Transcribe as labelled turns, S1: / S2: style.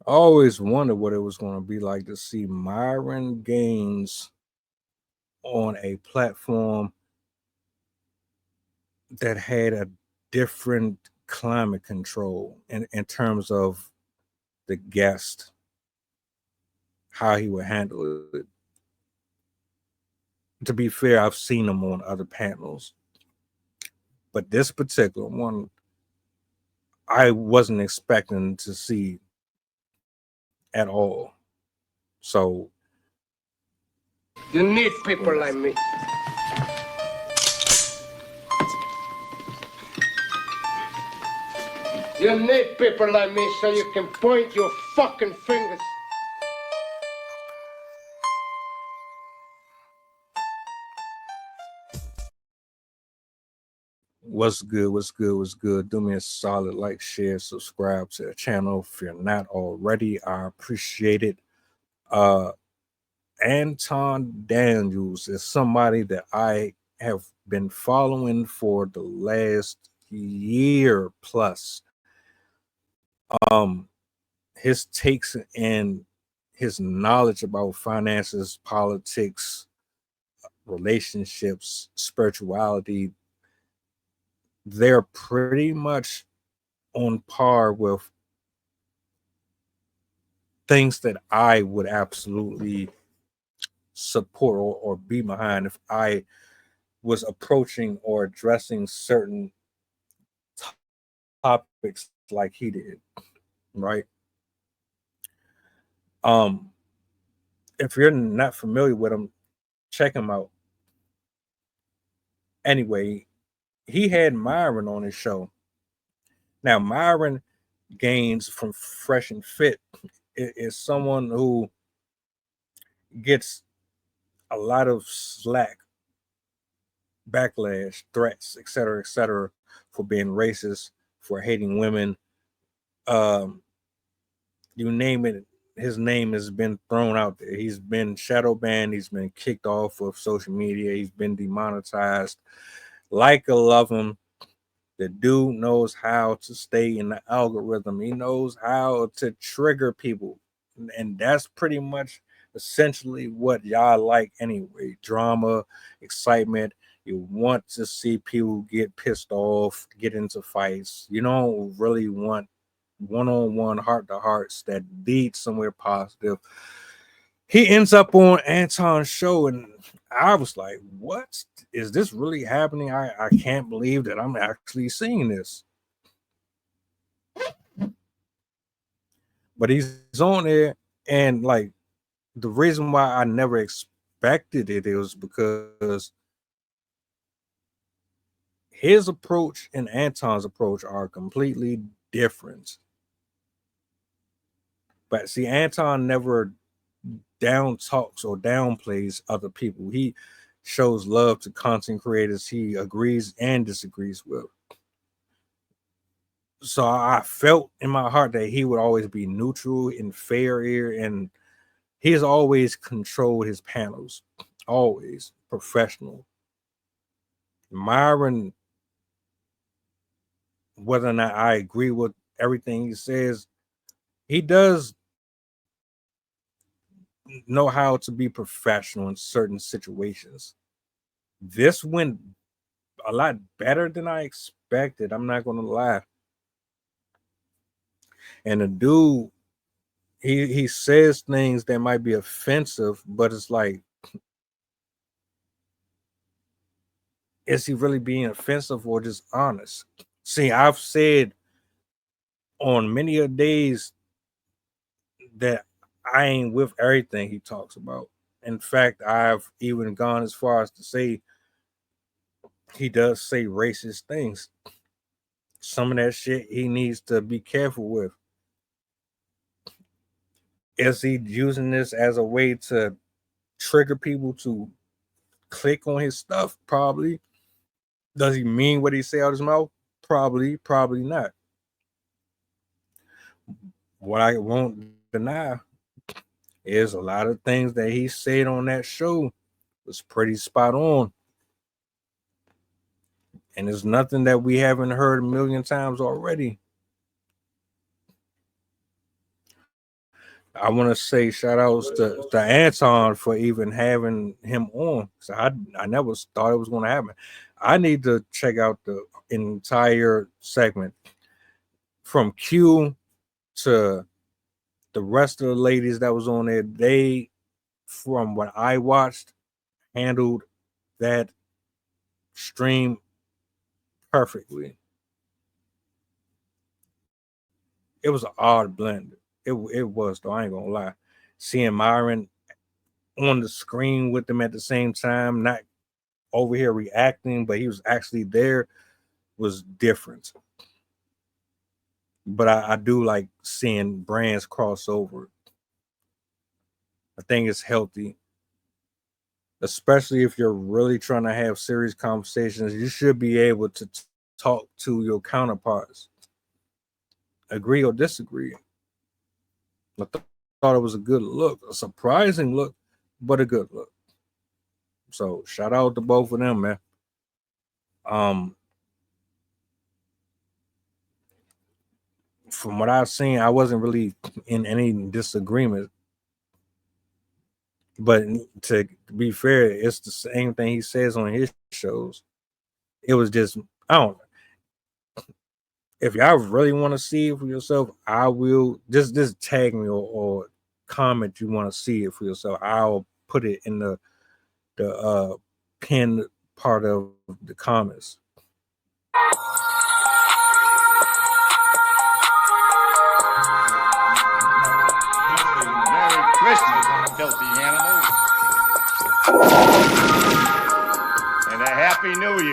S1: I always wondered what it was going to be like to see Myron Gaines on a platform that had a different climate control in terms of the guest, how he would handle it. To be fair, I've seen him on other panels, but this particular one, I wasn't expecting to see at all. So
S2: You need people like me. You need people like me so you can point your fucking fingers.
S1: what's good? What's good? What's good? Do me a solid like, share, subscribe to the channel if you're not already. I appreciate it. Uh, Anton Daniels is somebody that I have been following for the last year plus. Um, his takes and his knowledge about finances, politics, relationships, spirituality, they're pretty much on par with things that I would absolutely support or be behind if I was approaching or addressing certain topics like he did, right? Um, if you're not familiar with him, check him out. Anyway, he had Myron on his show. Now, Myron Gaines from Fresh and Fit is someone who gets a lot of slack, backlash, threats, etc., for being racist, for hating women. Um, you name it, his name has been thrown out there. He's been shadow banned. He's been kicked off of social media. He's been demonetized. Like or love him, the dude knows how to stay in the algorithm. He knows how to trigger people. And that's pretty much essentially what y'all like anyway. Drama, excitement. You want to see people get pissed off, get into fights. You don't really want one-on-one heart-to-hearts that lead somewhere positive. He ends up on Anton's show, and I was like, what is this really happening? I can't believe that I'm actually seeing this. But he's on there, and like, the reason why I never expected it is because his approach and Anton's approach are completely different. But see, Anton never down talks or downplays other people. He shows love to content creators he agrees and disagrees with. So I felt in my heart that he would always be neutral and fair here, and he's always controlled his panels, always professional. Myron, whether or not I agree with everything he says, he does know how to be professional in certain situations. This went a lot better than I expected. I'm not gonna lie. And the dude, he says things that might be offensive, but it's like, is he really being offensive or just honest? See, I've said on many a days that I ain't with everything he talks about. In fact, I've even gone as far as to say he does say racist things. Some of that shit he needs to be careful with. Is he using this as a way to trigger people to click on his stuff? Probably. Does he mean what he say out his mouth? Probably, probably not. What I won't deny is a lot of things that he said on that show was pretty spot on. And it's nothing that we haven't heard a million times already. I want to say shout outs to Anton for even having him on. So I never thought it was going to happen. I need to check out the entire segment from Q to the rest of the ladies that was on there. They, from what I watched, handled that stream perfectly. It was an odd blend. It was, though, I ain't gonna lie. Seeing Myron on the screen with them at the same time, not over here reacting, but he was actually there, was different. But I do like seeing brands cross over. I think it's healthy, especially if you're really trying to have serious conversations. You should be able to talk to your counterparts, agree or disagree. I thought it was a good look, a surprising look, but a good look. So shout out to both of them, man. From what I've seen, I wasn't really in any disagreement. But to be fair, it's the same thing he says on his shows. It was just, I don't know. If y'all really want to see it for yourself, I will just tag me or comment you want to see it for yourself. I'll put it in the pinned part of the comments.
S3: Merry Christmas, filthy animals. And a Happy New Year.